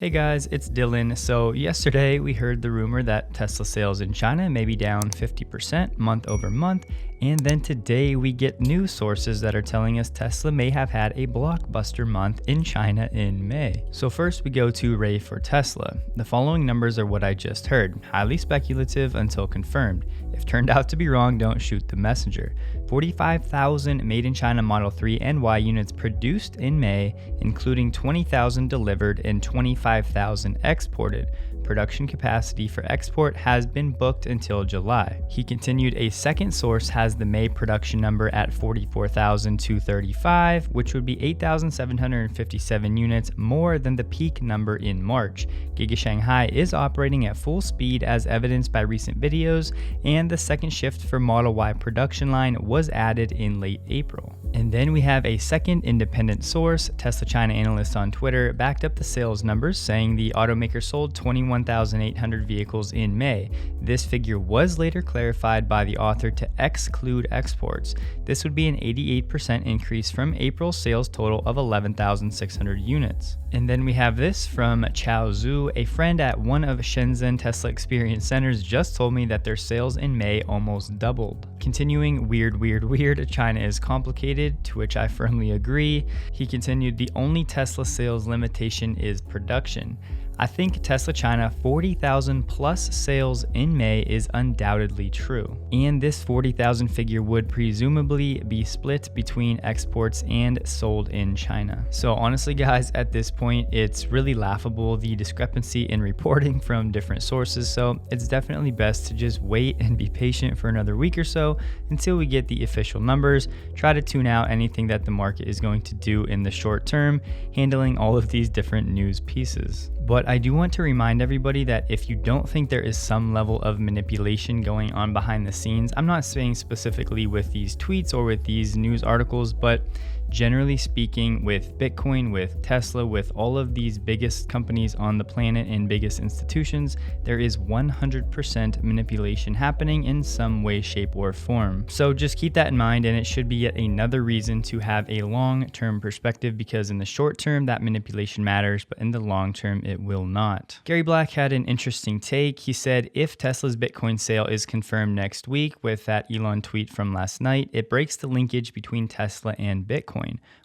Hey guys, it's Dylan. So yesterday we heard the rumor that Tesla sales in China may be down 50% month over month, and then today we get news sources that are telling us Tesla may have had a blockbuster month in China in May. So first we go to Ray for Tesla. The following numbers are what I just heard, highly speculative until confirmed. If turned out to be wrong, don't shoot the messenger. 45,000 made in China Model 3 and Y units produced in May, including 20,000 delivered and 25,000 exported. Production capacity for export has been booked until July. He continued, a second source has the May production number at 44,235, which would be 8,757 units more than the peak number in March. Giga Shanghai is operating at full speed as evidenced by recent videos, and the second shift for Model Y production line was added in late April. And then we have a second independent source. Tesla China analyst on Twitter backed up the sales numbers, saying the automaker sold 21,800 vehicles in May. This figure was later clarified by the author to exclude exports. This would be an 88% increase from April's sales total of 11,600 units. And then we have this from Chao Zhu. A friend at one of Shenzhen Tesla Experience Centers just told me that their sales in May almost doubled. Continuing, weird, China is complicated, to which I firmly agree. He continued, the only Tesla sales limitation is production. I think Tesla China 40,000 plus sales in May is undoubtedly true, and this 40,000 figure would presumably be split between exports and sold in China. So honestly guys, at this point it's really laughable, the discrepancy in reporting from different sources, so it's definitely best to just wait and be patient for another week or so until we get the official numbers. Try to tune out anything that the market is going to do in the short term, handling all of these different news pieces. But I do want to remind everybody that if you don't think there is some level of manipulation going on behind the scenes, I'm not saying specifically with these tweets or with these news articles, but generally speaking, with Bitcoin, with Tesla, with all of these biggest companies on the planet and biggest institutions, there is 100% manipulation happening in some way, shape, or form. So just keep that in mind, and it should be yet another reason to have a long-term perspective, because in the short term, that manipulation matters, but in the long term, it will not. Gary Black had an interesting take. He said, if Tesla's Bitcoin sale is confirmed next week with that Elon tweet from last night, it breaks the linkage between Tesla and Bitcoin.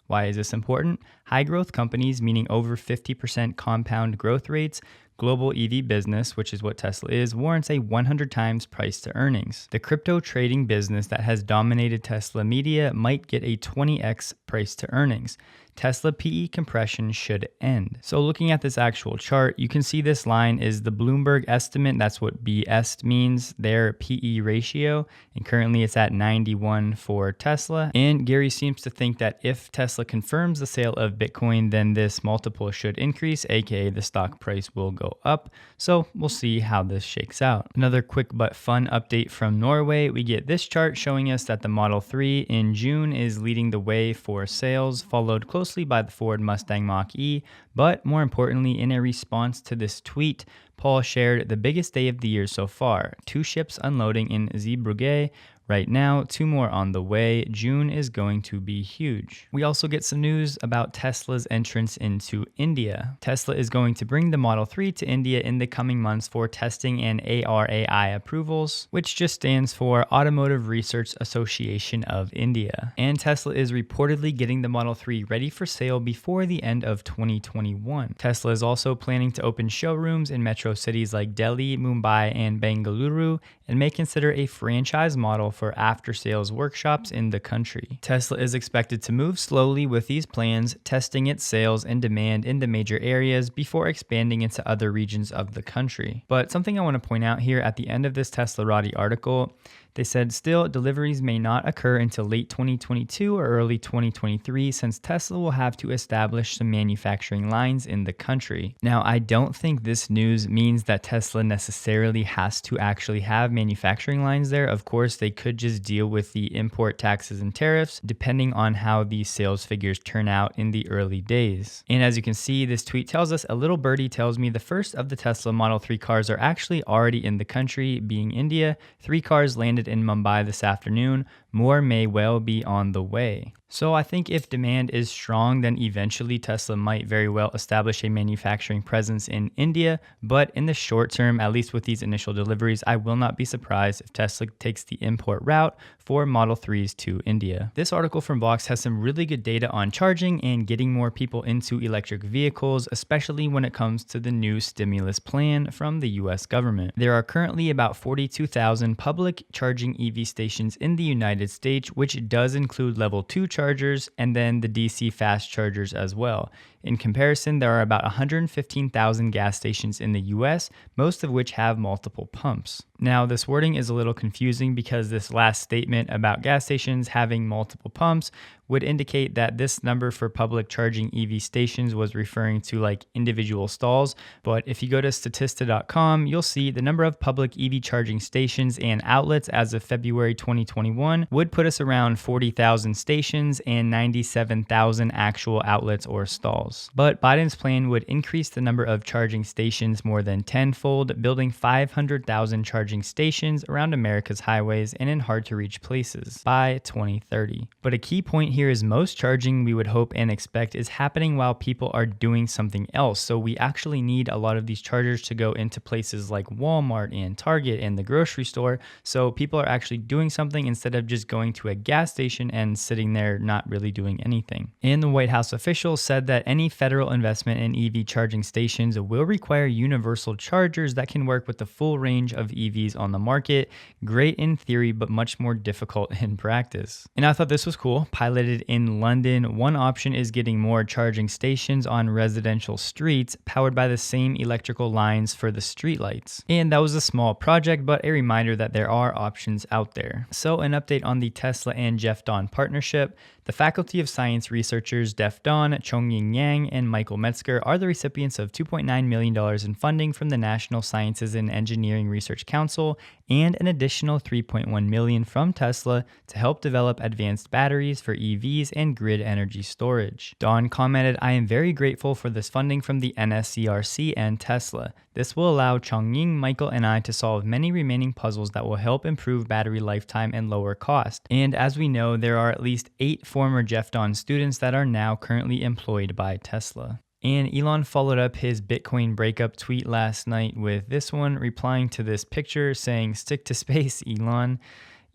Why is this important? High growth companies, meaning over 50% compound growth rates, global EV business, which is what Tesla is, warrants a 100 times price to earnings. The crypto trading business that has dominated Tesla media might get a 20x price to earnings. Tesla PE compression should end. So looking at this actual chart, you can see this line is the Bloomberg estimate. That's what BS means, their PE ratio. And currently it's at 91 for Tesla. And Gary seems to think that if Tesla confirms the sale of Bitcoin, then this multiple should increase, aka the stock price will go up. So we'll see how this shakes out. Another quick but fun update from Norway. We get this chart showing us that the Model 3 in June is leading the way for sales, followed closely by the Ford Mustang Mach-E, but more importantly, in a response to this tweet, Paul shared the biggest day of the year so far, 2 ships unloading in Zeebrugge. Right now, 2 more on the way. June is going to be huge. We also get some news about Tesla's entrance into India. Tesla is going to bring the Model 3 to India in the coming months for testing and ARAI approvals, which just stands for Automotive Research Association of India. And Tesla is reportedly getting the Model 3 ready for sale before the end of 2021. Tesla is also planning to open showrooms in metro cities like Delhi, Mumbai, and Bengaluru, and may consider a franchise model for after-sales workshops in the country. Tesla is expected to move slowly with these plans, testing its sales and demand in the major areas before expanding into other regions of the country. But something I want to point out here at the end of this Teslarati article, they said still deliveries may not occur until late 2022 or early 2023, since Tesla will have to establish some manufacturing lines in the country. Now, I don't think this news means that Tesla necessarily has to actually have manufacturing lines there. Of course, they could just deal with the import taxes and tariffs, depending on how these sales figures turn out in the early days. And as you can see, this tweet tells us, a little birdie tells me the first of the Tesla Model 3 cars are actually already in the country, being India. 3 cars landed landed in Mumbai this afternoon. More may well be on the way. So I think if demand is strong, then eventually Tesla might very well establish a manufacturing presence in India. But in the short term, at least with these initial deliveries, I will not be surprised if Tesla takes the import route for Model 3s to India. This article from Vox has some really good data on charging and getting more people into electric vehicles, especially when it comes to the new stimulus plan from the US government. There are currently about 42,000 public charging EV stations in the United States, which does include level 2 chargers and then the DC fast chargers as well. In comparison, there are about 115,000 gas stations in the US, most of which have multiple pumps. Now, this wording is a little confusing because this last statement about gas stations having multiple pumps would indicate that this number for public charging EV stations was referring to like individual stalls. But if you go to statista.com, you'll see the number of public EV charging stations and outlets as of February 2021 would put us around 40,000 stations and 97,000 actual outlets or stalls. But Biden's plan would increase the number of charging stations more than tenfold, building 500,000 charging stations around America's highways and in hard-to-reach places by 2030. But a key point here is most charging we would hope and expect is happening while people are doing something else. So we actually need a lot of these chargers to go into places like Walmart and Target and the grocery store. So people are actually doing something instead of just going to a gas station and sitting there not really doing anything. And the White House official said that any federal investment in EV charging stations will require universal chargers that can work with the full range of EVs on the market. Great in theory, but much more difficult in practice. And I thought this was cool. Piloted in London, one option is getting more charging stations on residential streets powered by the same electrical lines for the streetlights. And that was a small project, but a reminder that there are options out there. So an update on the Tesla and Jeff Dahn partnership. The Faculty of Science researchers Jeff Dahn, Chongying Yang, and Michael Metzger are the recipients of $2.9 million in funding from the National Sciences and Engineering Research Council and an additional $3.1 million from Tesla to help develop advanced batteries for EVs and grid energy storage. Dahn commented, "I am very grateful for this funding from the NSCRC and Tesla. This will allow Chongying, Michael, and I to solve many remaining puzzles that will help improve battery lifetime and lower cost." And as we know, there are at least 8 former Jeff Dahn students that are now currently employed by Tesla. And Elon followed up his Bitcoin breakup tweet last night with this one, replying to this picture saying, "Stick to space, Elon."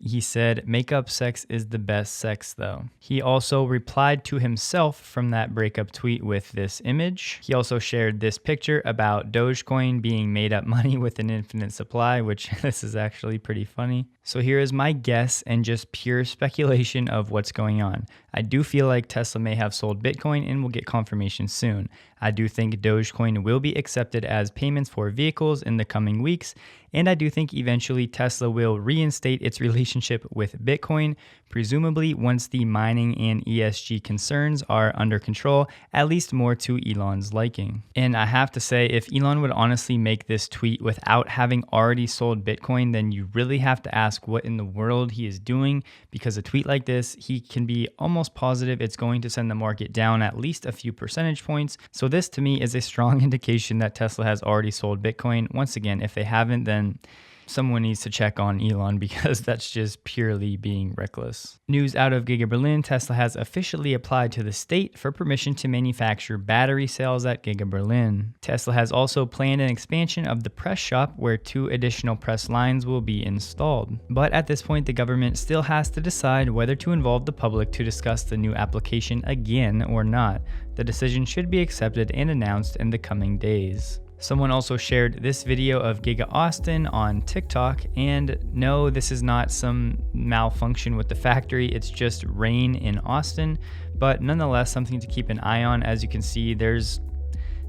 He said, "Makeup sex is the best sex though." He also replied to himself from that breakup tweet with this image. He also shared this picture about Dogecoin being made up money with an infinite supply, which this is actually pretty funny. So here is my guess and just pure speculation of what's going on. I do feel like Tesla may have sold Bitcoin and will get confirmation soon. I do think Dogecoin will be accepted as payments for vehicles in the coming weeks, and I do think eventually Tesla will reinstate its relationship with Bitcoin, presumably once the mining and ESG concerns are under control, at least more to Elon's liking. And I have to say, if Elon would honestly make this tweet without having already sold Bitcoin, then you really have to ask what in the world he is doing, because a tweet like this, he can be almost positive it's going to send the market down at least a few percentage points. So this to me is a strong indication that Tesla has already sold Bitcoin. Once again, if they haven't, then someone needs to check on Elon, because that's just purely being reckless. News out of Giga Berlin, Tesla has officially applied to the state for permission to manufacture battery cells at Giga Berlin. Tesla has also planned an expansion of the press shop where 2 additional press lines will be installed. But at this point, the government still has to decide whether to involve the public to discuss the new application again or not. The decision should be accepted and announced in the coming days. Someone also shared this video of Giga Austin on TikTok, and no, this is not some malfunction with the factory, it's just rain in Austin, but nonetheless something to keep an eye on. As you can see, there's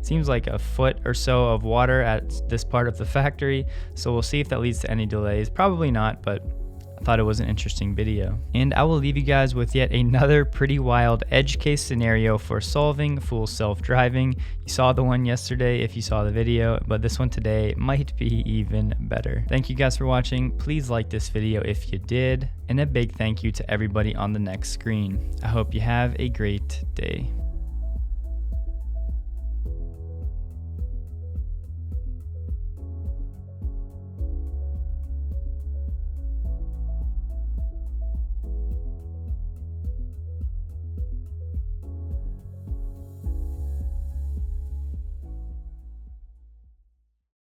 seems like a foot or so of water at this part of the factory, so we'll see if that leads to any delays. Probably not, but I thought it was an interesting video. And I will leave you guys with yet another pretty wild edge case scenario for solving full self-driving. You saw the one yesterday if you saw the video, but this one today might be even better. Thank you guys for watching. Please like this video if you did, and a big thank you to everybody on the next screen. I hope you have a great day.